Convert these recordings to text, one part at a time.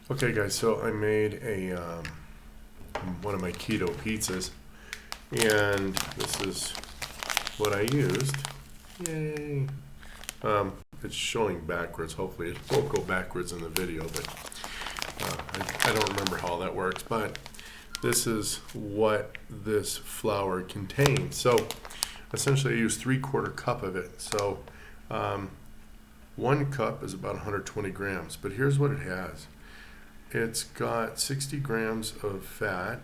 Okay, guys, so I made one of my keto pizzas, and this is what I used. Yay! It's showing backwards. Hopefully, it won't go backwards in the video, but I don't remember how all that works. But this is what this flour contains. So, essentially, I used 3/4 cup of it. So, 1 cup is about 120 grams. But here's what it has. It's got 60 grams of fat,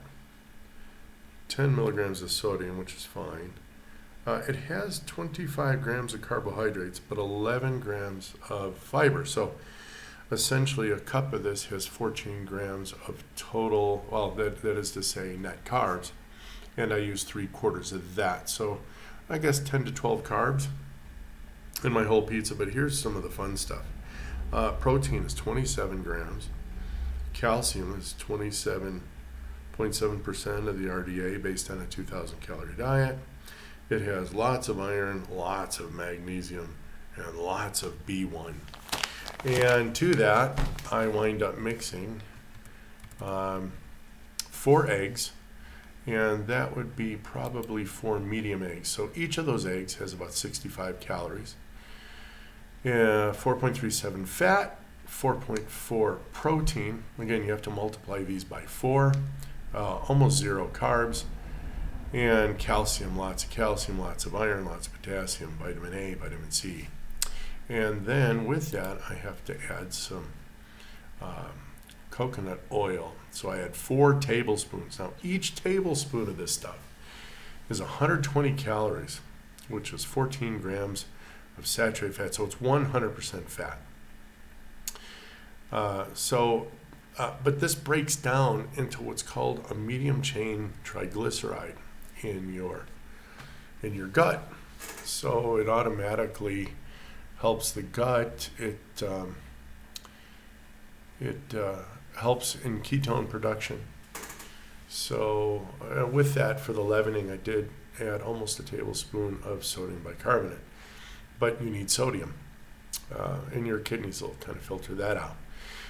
10 milligrams of sodium, which is fine. It has 25 grams of carbohydrates, but 11 grams of fiber. So essentially a cup of this has 14 grams of total, well, that is to say net carbs. And I use 3/4 of that. So I guess 10 to 12 carbs in my whole pizza. But here's some of the fun stuff. Protein is 27 grams. Calcium is 27.7% of the RDA based on a 2,000 calorie diet. It has lots of iron, lots of magnesium, and lots of B1. And to that, I wind up mixing 4 eggs, and that would be probably 4 medium eggs. So each of those eggs has about 65 calories, 4.37 fat, 4.4 protein. Again, you have to multiply these by 4. Almost 0 carbs. And calcium, lots of iron, lots of potassium, vitamin A, vitamin C. And then with that, I have to add some coconut oil. So I add 4 tablespoons. Now, each tablespoon of this stuff is 120 calories, which is 14 grams of saturated fat. So it's 100% fat. But this breaks down into what's called a medium chain triglyceride in your gut. So it automatically helps the gut. It helps in ketone production. So with that, for the leavening, I did add almost a tablespoon of sodium bicarbonate. But you need sodium, and your kidneys will kind of filter that out.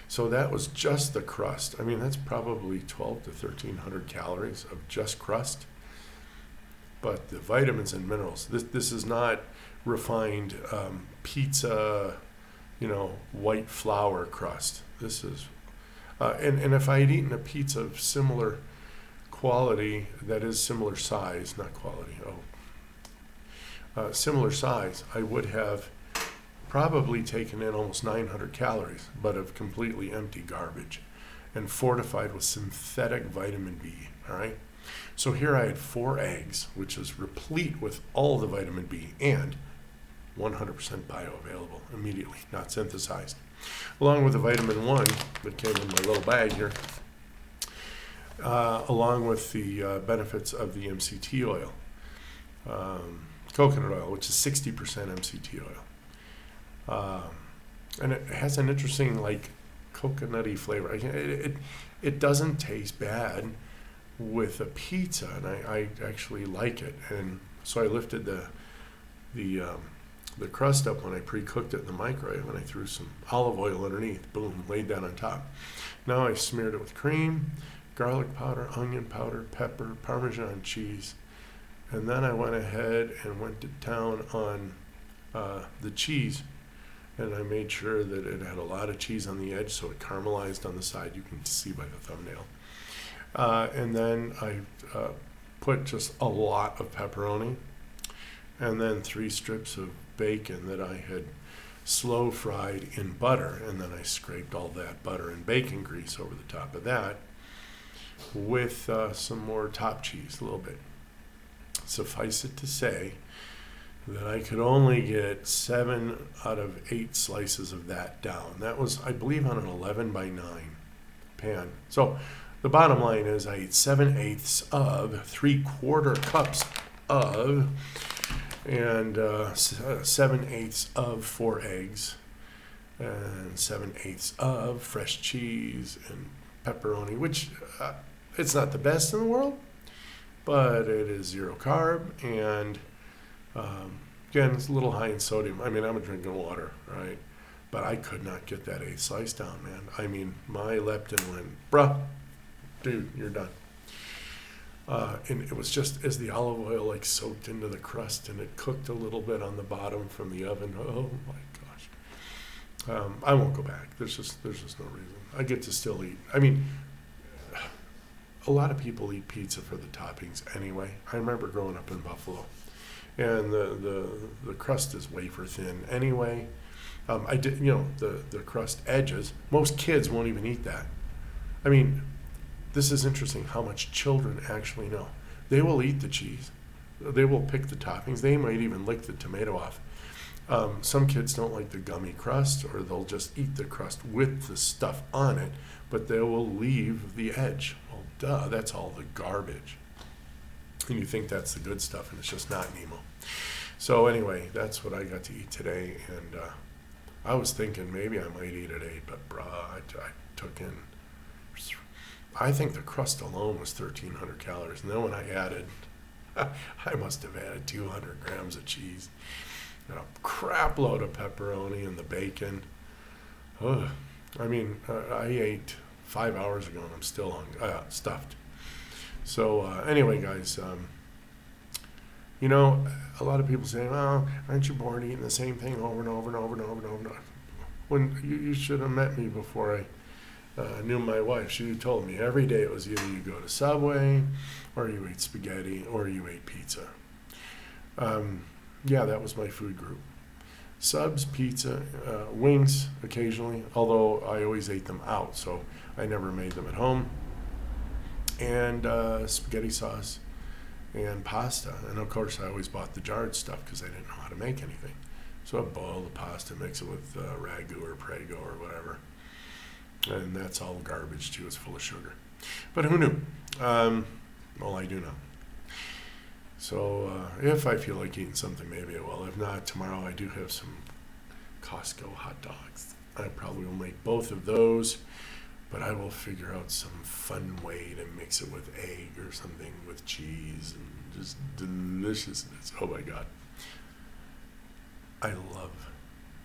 So that was just the crust. I mean, that's probably 12 to 1,300 calories of just crust. But the vitamins and minerals, this is not refined pizza, white flour crust. This is, and if I had eaten a pizza of similar quality, that is similar size, not quality, similar size, I would have probably taken in almost 900 calories, but of completely empty garbage and fortified with synthetic vitamin B, all right? So here I had 4 eggs, which is replete with all the vitamin B and 100% bioavailable immediately, not synthesized, along with the vitamin 1 that came in my little bag here, along with the benefits of the MCT oil, coconut oil, which is 60% MCT oil. And it has an interesting, coconutty flavor. It doesn't taste bad with a pizza, and I actually like it. And so I lifted the crust up when I pre-cooked it in the microwave, and I threw some olive oil underneath. Boom, laid that on top. Now I smeared it with cream, garlic powder, onion powder, pepper, Parmesan cheese, and then I went ahead and went to town on the cheese. And I made sure that it had a lot of cheese on the edge, so it caramelized on the side. You can see by the thumbnail. And then I put just a lot of pepperoni, and then 3 strips of bacon that I had slow fried in butter. And then I scraped all that butter and bacon grease over the top of that with some more top cheese, a little bit. Suffice it to say that I could only get 7 out of 8 slices of that down. That was, I believe, on an 11 by 9 pan. So the bottom line is I ate 7/8 of 3/4 cups of, and 7/8 of 4 eggs, and 7/8 of fresh cheese and pepperoni, which it's not the best in the world, but it is 0 carb, and again, it's a little high in sodium. I mean, I'm drinking water, right? But I could not get that 8th slice down, man. I mean, my leptin went, bruh, dude, you're done. And it was just as the olive oil like soaked into the crust and it cooked a little bit on the bottom from the oven. Oh my gosh. I won't go back. There's just no reason. I get to still eat. I mean, a lot of people eat pizza for the toppings anyway. I remember growing up in Buffalo, and the crust is wafer thin anyway. I did, the crust edges. Most kids won't even eat that. I mean, this is interesting how much children actually know. They will eat the cheese. They will pick the toppings. They might even lick the tomato off. Some kids don't like the gummy crust, or they'll just eat the crust with the stuff on it, but they will leave the edge. Well, duh, that's all the garbage. And you think that's the good stuff, and it's just not, Nemo. So anyway, that's what I got to eat today, and I was thinking maybe I might eat at 8, but I took in, I think the crust alone was 1,300 calories, and then when I added, I must have added 200 grams of cheese, and a crap load of pepperoni and the bacon. Ugh. I mean, I ate 5 hours ago, and I'm still stuffed. So anyway, guys, a lot of people say, "Oh, aren't you bored eating the same thing over and over and over and over and over and over?" When you should have met me before I knew my wife. She told me every day it was either you go to Subway, or you ate spaghetti, or you ate pizza. Yeah, that was my food group. Subs, pizza, wings occasionally, although I always ate them out, so I never made them at home. And spaghetti sauce and pasta. And of course, I always bought the jarred stuff because I didn't know how to make anything. So I boil the pasta, mix it with ragu or prego or whatever. And that's all garbage too. It's full of sugar. But who knew? Well, I do know. So if I feel like eating something, maybe I will. If not, tomorrow I do have some Costco hot dogs. I probably will make both of those, but I will figure out some fun way to mix it with egg or something with cheese and just deliciousness. Oh my God. I love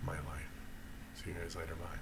my life. See you guys later. Bye.